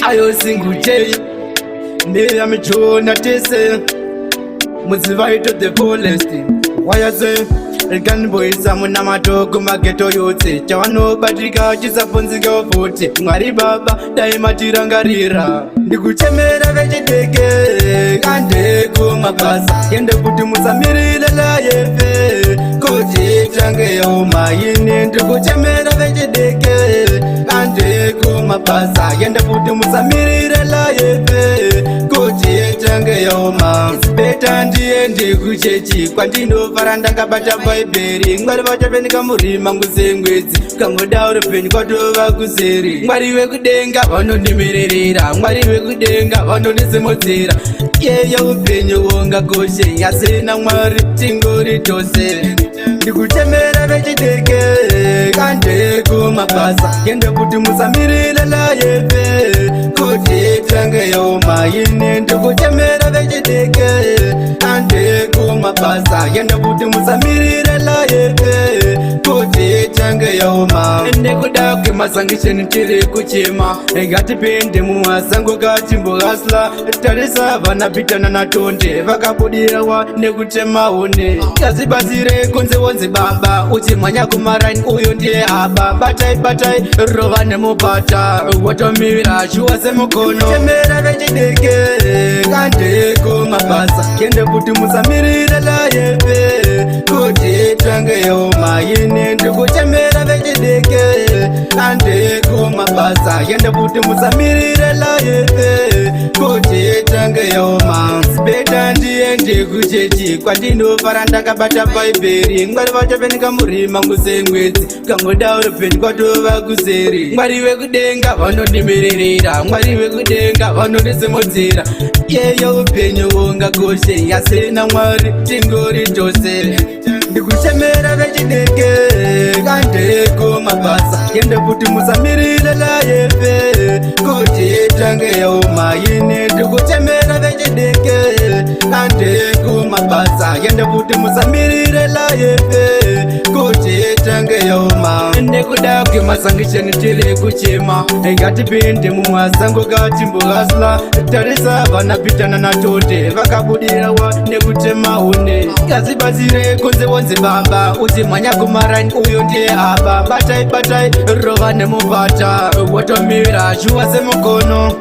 ayo singujei Mia michona tese Muzivaito the fullest Wayaze Elgan boys amuna matoko mageto yotse Chawano batika chisaponzika ofuti Mwari baba daima tirangarira Ndikuchemera vechideke Kande kumabasa Yende kuti musamirire la yefe Kuti change yauma yini Ndikuchemera vechideke Kande kumabasa Yende kuti musamirire la yefe Kuti change yauma It's better ndiende kuchechi Kwandinofara ndakabata Baiberi Mwari vachapenika murima ngusengwedzi Kangoda uripeni kwatova kuseri Mwari wekudenga vanondimirira Mwari wekudenga vanondisimudzira Yeya upenyu wonga koshe Yasina Mwari tingori tose Ndikuchemera vechideke Kande kumabasa Yende kuti musamirire la yefe Kuti change yauma yini Ndikuchemera vechideke Kande kumabasa Yende kuti musamirire la yefe Kuti change yauma Ndekuda kwemasangisheni tiri kuchema Ngatipende mumasango katimbo hasla Tarisa vana pitana na tonde Vakabudirawa nekutema one Kazibazire kunze wonzi baba Uchimanya kumarain uyo ndiye aba Batai rova nemubata Watomira shuwa semukono Chemera vechideke Kande kumabasa Kende kuti musamirire la yefe Kuti change yauma yini Ndikuchemera vechideke Kande kumabasa Yende kuti musamirire la yefe Kuti change yauma Sibeta ndiende kuchechi Kwandinofara ndakabata Baiberi Mwari vachapenika murima ngusengwedzi Kangoda uripeni kwatova kuseri Mwari wekudenga vanondimirira Mwari wekudenga vanondisimudzira Yeya upenyu wonga koshe Yasina Mwari tingori tose Ndikuchemera vechideke Kande kumabasa Yende kuti musamirire la yefe Kuti change yauma yini Ndikuchemera vechideke Kande kumabasa Yende kuti musamirire la yefe Kuti change yauma Ndekuda kwemasangisheni tiri kuchema Ngatipinde mumasango katimbo hasla Tarisa vana pitana na tote Vakabudirawa nekutema une Kazibazire kunze wonzi baba Uchimanya kumarain uyo ndiye aba Batai rova nemubata Watomira shuwa semukono